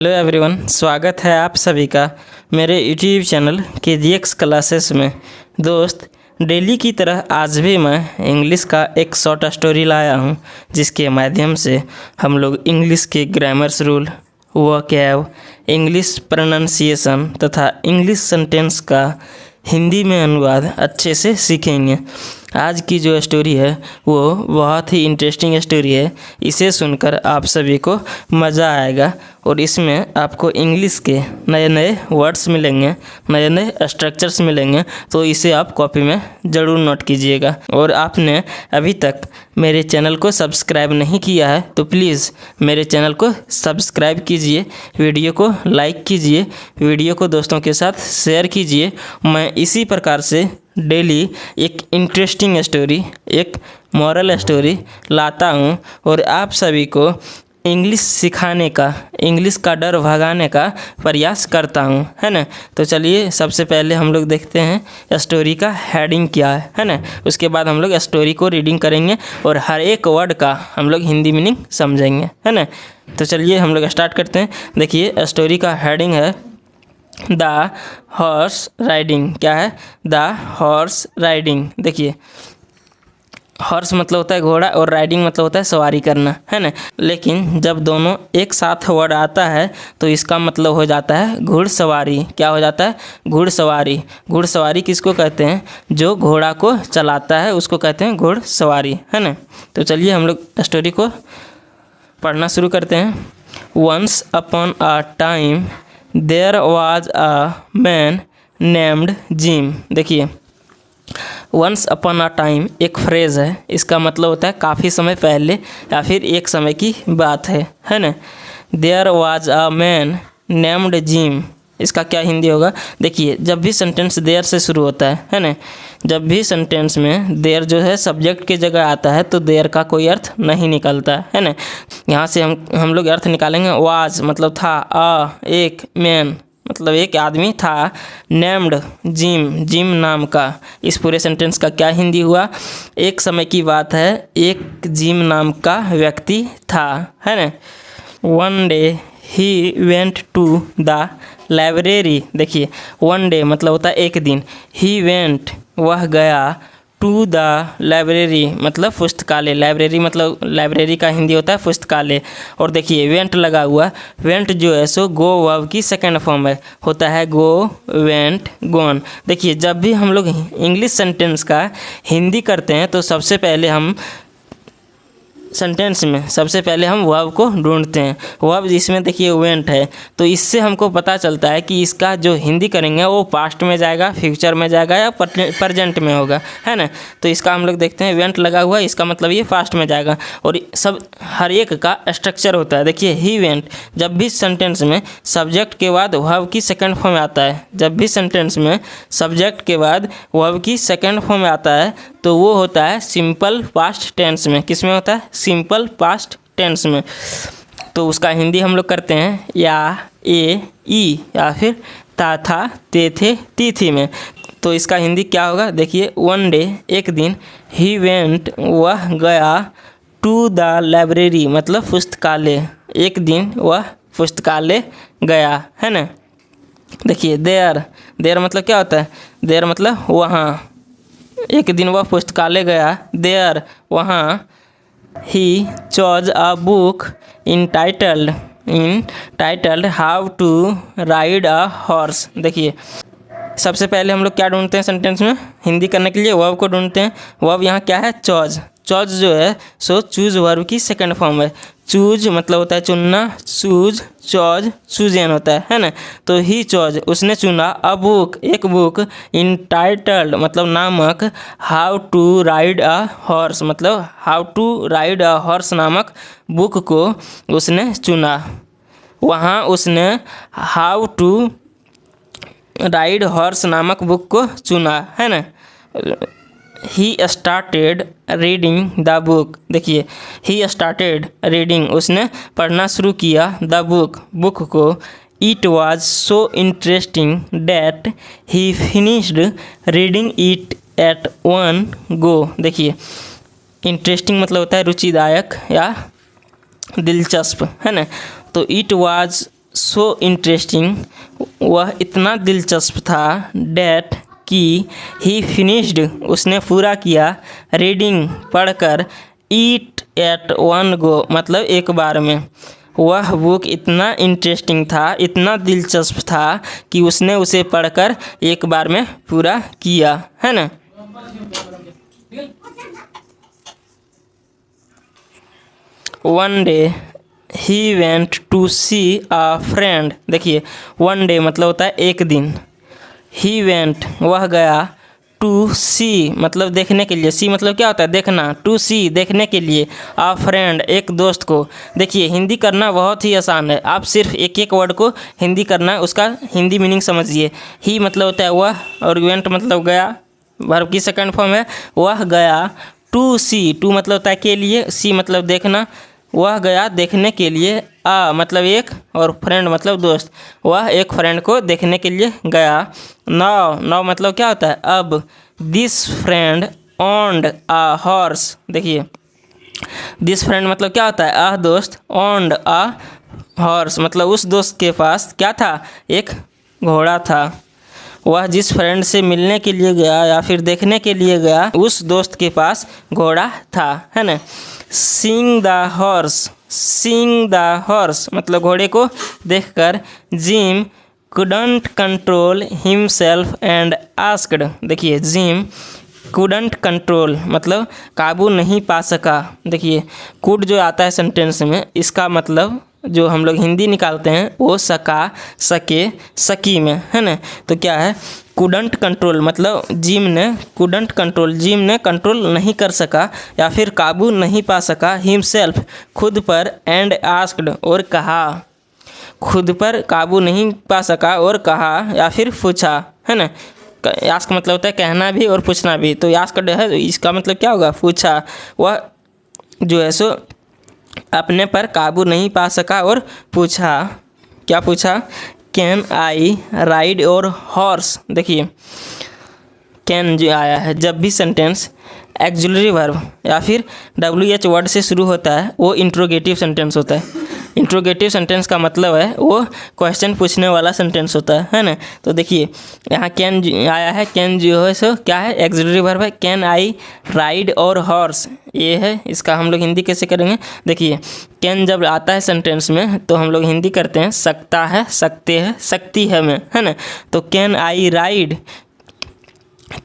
Hello everyone, स्वागत है आप सभी का मेरे यूट्यूब चैनल KGX क्लासेस में। दोस्त, डेली की तरह आज भी मैं इंग्लिश का एक शॉर्ट स्टोरी लाया हूं, जिसके माध्यम से हम लोग इंग्लिश के grammars rule, vocab, English pronunciation तथा इंग्लिश सेंटेंस का हिंदी में अनुवाद अच्छे से सीखेंगे। आज की जो स्टोरी है वो बहुत ही इंटरेस्टिंग स्टोरी है। इसे सुनकर आप सभी को मज़ा आएगा और इसमें आपको इंग्लिश के नए नए वर्ड्स मिलेंगे, नए नए स्ट्रक्चर्स मिलेंगे। तो इसे आप कॉपी में ज़रूर नोट कीजिएगा। और आपने अभी तक मेरे चैनल को सब्सक्राइब नहीं किया है तो प्लीज़ मेरे चैनल को सब्सक्राइब कीजिए, वीडियो को लाइक कीजिए, वीडियो को दोस्तों के साथ शेयर कीजिए। मैं इसी प्रकार से डेली एक इंटरेस्टिंग स्टोरी, एक मॉरल स्टोरी लाता हूँ और आप सभी को इंग्लिश सिखाने का, इंग्लिश का डर भगाने का प्रयास करता हूँ, है ना। तो चलिए सबसे पहले हम लोग देखते हैं स्टोरी का हेडिंग क्या है ना। उसके बाद हम लोग स्टोरी को रीडिंग करेंगे और हर एक वर्ड का हम लोग हिंदी मीनिंग समझेंगे, है ना। तो चलिए हम लोग स्टार्ट करते हैं। देखिए स्टोरी का हेडिंग है द हॉर्स राइडिंग। क्या है? The horse riding. देखिए हॉर्स मतलब होता है घोड़ा और राइडिंग मतलब होता है सवारी करना, है ना। लेकिन जब दोनों एक साथ वर्ड आता है तो इसका मतलब हो जाता है घुड़सवारी। क्या हो जाता है? घुड़सवारी। घुड़सवारी किसको कहते हैं? जो घोड़ा को चलाता है उसको कहते हैं घुड़सवारी, है ना। तो चलिए हम लोग स्टोरी को पढ़ना शुरू करते हैं। Once upon a time there was a man named Jim. देखिए वंस अपॉन अ टाइम एक फ्रेज़ है, इसका मतलब होता है काफ़ी समय पहले या फिर एक समय की बात है ना। There was a man named Jim, इसका क्या हिंदी होगा? देखिए जब भी सेंटेंस देयर से शुरू होता है ना, जब भी सेंटेंस में देयर जो है सब्जेक्ट की जगह आता है तो देयर का कोई अर्थ नहीं निकलता, है ना। यहाँ से हम लोग अर्थ निकालेंगे। वाज मतलब था, अ एक, मैन मतलब एक आदमी था, नेम्ड जिम, जिम नाम का। इस पूरे सेंटेंस का क्या हिंदी हुआ? एक समय की बात है, एक जिम नाम का व्यक्ति था, है ना। One day he went to the library. देखिए वन डे मतलब होता है एक दिन, ही वेंट वह गया, टू द लाइब्रेरी मतलब पुस्तकालय, लाइब्रेरी मतलब लाइब्रेरी का हिंदी होता है पुस्तकालय। और देखिए वेंट लगा हुआ, वेंट जो है सो गो वर्ब की सेकंड फॉर्म है, होता है गो, वेंट, गोन। देखिए जब भी हम लोग इंग्लिश सेंटेंस का हिंदी करते हैं तो सबसे पहले हम सेंटेंस में सबसे पहले हम वर्ब को ढूंढते हैं। वर्ब जिसमें देखिए वेंट है, तो इससे हमको पता चलता है कि इसका जो हिंदी करेंगे वो पास्ट में जाएगा, फ्यूचर में जाएगा या प्रेजेंट में होगा, है ना। तो इसका हम लोग देखते हैं वेंट लगा हुआ है, इसका मतलब ये पास्ट में जाएगा। और सब हर एक का स्ट्रक्चर होता है। देखिए ही वेंट, जब भी सेंटेंस में सब्जेक्ट के बाद वर्ब की सेकेंड फॉर्म आता है, जब भी सेंटेंस में सब्जेक्ट के बाद वर्ब की सेकेंड फॉर्म आता है तो वो होता है सिंपल पास्ट टेंस में। किस में होता है? सिंपल पास्ट टेंस में। तो उसका हिंदी हम लोग करते हैं या, ए, ई या फिर ता, था, ते, थे, ती, थी में। तो इसका हिंदी क्या होगा? देखिए वन डे एक दिन, ही वेंट वह गया, टू द लाइब्रेरी मतलब पुस्तकालय, एक दिन वह पुस्तकालय गया, है ना। देखिए देयर, देयर मतलब क्या होता है? देयर मतलब वहाँ, एक दिन वह पुस्तकालय गया, देयर वहाँ। He chose a book titled how to ride a horse. देखिए सबसे पहले हम लोग क्या ढूंढते हैं सेंटेंस में हिंदी करने के लिए? वर्ब को ढूंढते हैं। वर्ब यहाँ क्या है? चॉज। चॉज जो है सो चूज वर्ब की सेकंड फॉर्म है। चूज मतलब होता है चुनना, चूज, चॉज, चूजन होता है ना। तो ही चॉज उसने चुना, अ बुक एक बुक, इंटाइटल्ड मतलब नामक, how to ride a horse मतलब how to ride a horse नामक बुक को उसने चुना। वहाँ उसने हाउ टू राइड हॉर्स नामक बुक को चुना, है ना। He started reading the book. देखिए ही स्टार्टेड रीडिंग उसने पढ़ना शुरू किया, द बुक बुक को। It was so interesting that he finished reading it at one go. देखिए इंटरेस्टिंग मतलब होता है रुचिदायक या दिलचस्प, है ना। तो इट वाज सो इंटरेस्टिंग, वह इतना दिलचस्प था, डैट कि ही फिनिश्ड, उसने पूरा किया, रीडिंग पढ़कर, ईट एट वन गो मतलब एक बार में। वह बुक इतना इंटरेस्टिंग था, इतना दिलचस्प था कि उसने उसे पढ़कर एक बार में पूरा किया, है ना। One day he went to see a friend, देखिए वन डे मतलब होता है एक दिन, ही वेंट वह गया, टू सी मतलब देखने के लिए, सी मतलब क्या होता है देखना, टू सी देखने के लिए, आ फ्रेंड एक दोस्त को। देखिए हिंदी करना बहुत ही आसान है, आप सिर्फ एक एक वर्ड को हिंदी करना है, उसका हिंदी मीनिंग समझिए। ही मतलब होता है वह, और वेंट मतलब गया, वर्ब की सेकंड फॉर्म है, वह गया, टू सी टू मतलब होता है के लिए, सी मतलब देखना, वह गया देखने के लिए, आ मतलब एक और फ्रेंड मतलब दोस्त, वह एक फ्रेंड को देखने के लिए गया। नाउ नाउ मतलब क्या होता है अब, this friend owned a horse, देखिए दिस फ्रेंड मतलब क्या होता है आ दोस्त, ओन्ड आ हॉर्स मतलब उस दोस्त के पास क्या था एक घोड़ा था। वह जिस फ्रेंड से मिलने के लिए गया या फिर देखने के लिए गया उस दोस्त के पास घोड़ा था, है ना। Seeing the horse, seeing the horse मतलब घोड़े को देखकर, gym couldn't control himself and asked, देखिए जिम couldn't कंट्रोल मतलब काबू नहीं पा सका। देखिए could जो आता है सेंटेंस में, इसका मतलब जो हम लोग हिंदी निकालते हैं वो सका, सके, सकी में, है ना। तो क्या है couldn't कंट्रोल मतलब जिम ने couldn't कंट्रोल, जिम ने कंट्रोल नहीं कर सका या फिर काबू नहीं पा सका, हिमसेल्फ खुद पर, एंड आस्क्ड और कहा, खुद पर काबू नहीं पा सका और कहा या फिर पूछा, है ना। आस्क मतलब होता है कहना भी और पूछना भी, तो आस्क्ड है तो इसका मतलब क्या होगा पूछा। वह जो है सो अपने पर काबू नहीं पा सका और पूछा, क्या पूछा, कैन आई राइड और हॉर्स। देखिए कैन जो आया है जब भी सेंटेंस एक्जुलरी वर्ब या फिर WH वर्ड से शुरू होता है वो इंट्रोगेटिव सेंटेंस होता है। इंट्रोगेटिव सेंटेंस का मतलब है वो क्वेश्चन पूछने वाला सेंटेंस होता है ना। तो देखिए यहाँ कैन आया है, कैन जो है सो क्या है एक्जुलरी वर्ब है, कैन आई राइड और हॉर्स ये है, इसका हम लोग हिंदी कैसे करेंगे। देखिए कैन जब आता है सेंटेंस में तो हम लोग हिंदी करते हैं सकता है, सकते हैं, सकती है में, है ना। तो कैन आई राइड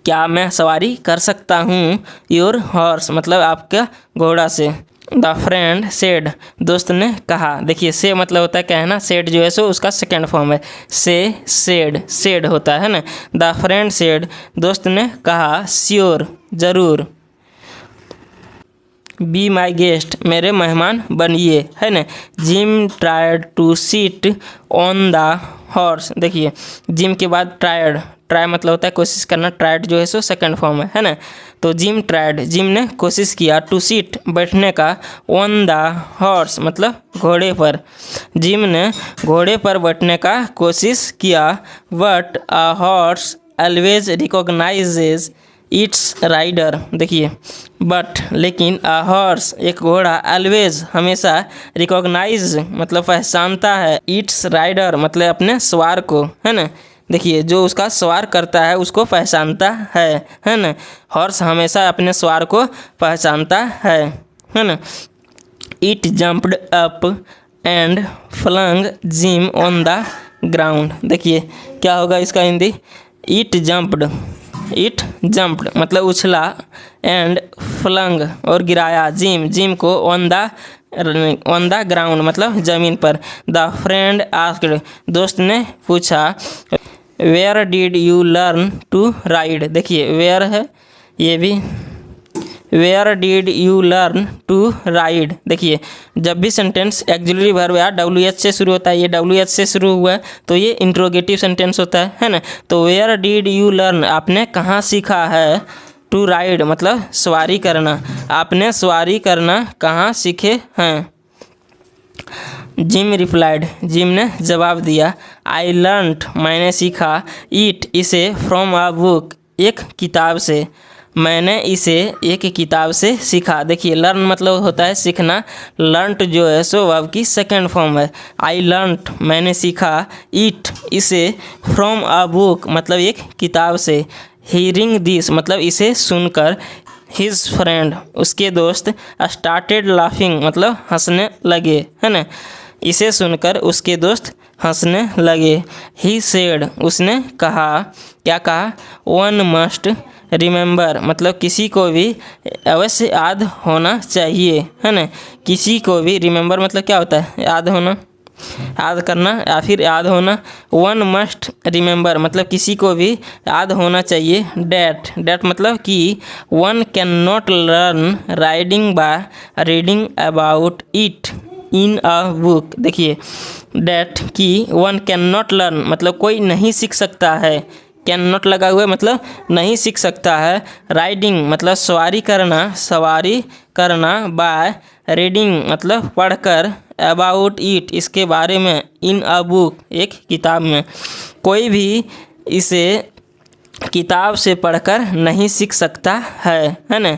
क्या मैं सवारी कर सकता हूँ, योर हॉर्स मतलब आपका घोड़ा से। द फ्रेंड सेड दोस्त ने कहा, देखिए से मतलब होता है कहना, सेड जो है सो उसका सेकेंड फॉर्म है, से सेड, सेड होता है ना। द फ्रेंड सेड दोस्त ने कहा, श्योर जरूर, बी माई गेस्ट मेरे मेहमान बनिए, है ना। Jim tried to sit on the horse, देखिए जिम के बाद ट्राइड, ट्राई मतलब होता है कोशिश करना, ट्राइड जो है सो सेकंड फॉर्म है ना। तो जिम ट्राइड जिम ने कोशिश किया, टू सीट बैठने का, ऑन द हॉर्स मतलब घोड़े पर, जिम ने घोड़े पर बैठने का कोशिश किया, but a horse always recognizes its rider, देखिए बट लेकिन अ हॉर्स एक घोड़ा, ऑलवेज हमेशा, रिकॉग्नाइज मतलब पहचानता है, इट्स राइडर मतलब अपने सवार को, है ना। देखिए जो उसका सवार करता है उसको पहचानता है ना। हॉर्स हमेशा अपने सवार को पहचानता है ना। It jumped up and flung Jim on the ground, देखिए क्या होगा इसका Hindi, it jumped, it jumped मतलब उछला, एंड फ्लंग और गिराया, जिम जिम को, ऑन द ग्राउंड मतलब ज़मीन पर। द फ्रेंड आस्क्ड दोस्त ने पूछा, where did you learn to ride, देखिए वेयर है ये भी, where did you learn to ride. देखिए जब भी सेंटेंस एक्जुलरी वर्ब या WH से शुरू होता है, ये WH से शुरू हुआ है तो ये इंट्रोगेटिव सेंटेंस होता है ना। तो वेयर डिड यू लर्न आपने कहाँ सीखा है, टू राइड मतलब सवारी करना, आपने सवारी करना कहाँ सीखे हैं। जिम रिप्लाइड जिम ने जवाब दिया, आई लर्नड मैंने सीखा, इट इसे, फ्रॉम अ बुक एक किताब से, मैंने इसे एक किताब से सीखा। देखिए लर्न मतलब होता है सीखना, लर्नट जो है सो वर्ब की सेकंड फॉर्म है। आई लर्नट मैंने सीखा, इट इसे, फ्रॉम अ बुक मतलब एक किताब से, हीयरिंग दिस मतलब इसे सुनकर, हिज फ्रेंड उसके दोस्त, स्टार्टेड लाफिंग मतलब हंसने लगे, है ना। इसे सुनकर उसके दोस्त हंसने लगे। ही सेड उसने कहा, क्या कहा, वन मस्ट रिमेंबर मतलब किसी को भी अवश्य याद होना चाहिए, है ना। किसी को भी रिमेंबर मतलब क्या होता है, याद होना, याद करना या फिर याद होना। वन मस्ट रिमेंबर मतलब किसी को भी याद होना चाहिए। डैट मतलब कि one can not learn riding by reading about it in a book. देखिए डैट कि वन कैन नॉट लर्न मतलब कोई नहीं सीख सकता है, कैन नॉट लगा हुआ है मतलब नहीं सीख सकता है। राइडिंग मतलब सवारी करना, बाय रीडिंग मतलब पढ़कर, अबाउट इट इसके बारे में, इन अ बुक एक किताब में। कोई भी इसे किताब से पढ़कर नहीं सीख सकता है ना।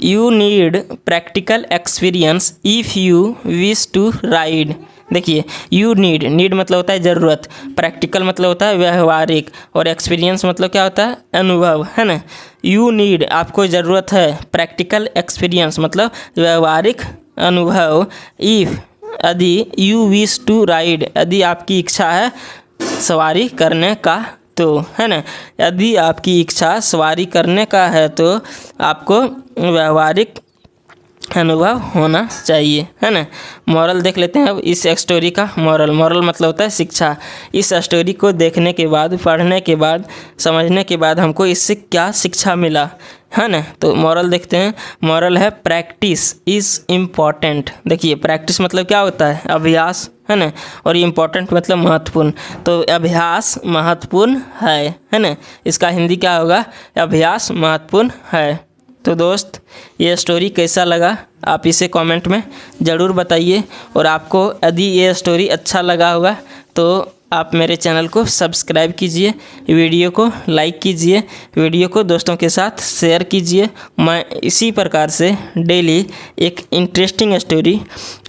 You need practical experience if you wish to ride. देखिए यू नीड मतलब होता है ज़रूरत, प्रैक्टिकल मतलब होता है व्यवहारिक, और एक्सपीरियंस मतलब क्या होता है, अनुभव, है ना। यू नीड आपको ज़रूरत है, प्रैक्टिकल एक्सपीरियंस मतलब व्यवहारिक अनुभव, इफ़ यदि, यू विश टू राइड यदि आपकी इच्छा है सवारी करने का तो, है ना। यदि आपकी इच्छा सवारी करने का है तो आपको व्यवहारिक अनुभव होना चाहिए, है ना। मॉरल देख लेते हैं अब इस स्टोरी का। मॉरल मतलब होता है शिक्षा। इस स्टोरी को देखने के बाद, पढ़ने के बाद, समझने के बाद हमको इससे क्या शिक्षा मिला, है ना। तो मॉरल देखते हैं। मॉरल है प्रैक्टिस इज़ इम्पॉर्टेंट। देखिए प्रैक्टिस मतलब क्या होता है, अभ्यास, है ना, और इम्पॉर्टेंट मतलब महत्वपूर्ण। तो अभ्यास महत्वपूर्ण है ना। इसका हिंदी क्या होगा, अभ्यास महत्वपूर्ण है। तो दोस्त ये स्टोरी कैसा लगा आप इसे कमेंट में ज़रूर बताइए, और आपको यदि ये स्टोरी अच्छा लगा होगा तो आप मेरे चैनल को सब्सक्राइब कीजिए, वीडियो को लाइक कीजिए, वीडियो को दोस्तों के साथ शेयर कीजिए। मैं इसी प्रकार से डेली एक इंटरेस्टिंग स्टोरी,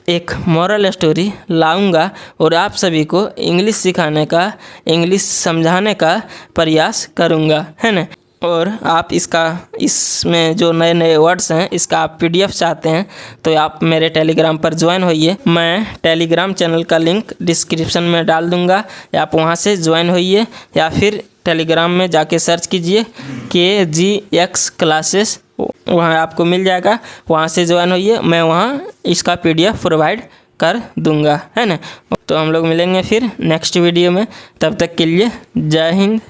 एक मॉरल स्टोरी लाऊंगा और आप सभी को इंग्लिश सिखाने का, इंग्लिश समझाने का प्रयास करूंगा, है ना। और आप इसमें जो नए नए वर्ड्स हैं इसका आप PDF चाहते हैं तो आप मेरे टेलीग्राम पर ज्वाइन होइए। मैं टेलीग्राम चैनल का लिंक डिस्क्रिप्शन में डाल दूंगा, आप वहां से ज्वाइन होइए, या फिर टेलीग्राम में जाके सर्च कीजिए KGX क्लासेस, वहाँ आपको मिल जाएगा, वहाँ से ज्वाइन होइए। मैं वहाँ इसका PDF प्रोवाइड कर दूंगा, है ना। तो हम लोग मिलेंगे फिर नेक्स्ट वीडियो में, तब तक के लिए जय हिंद।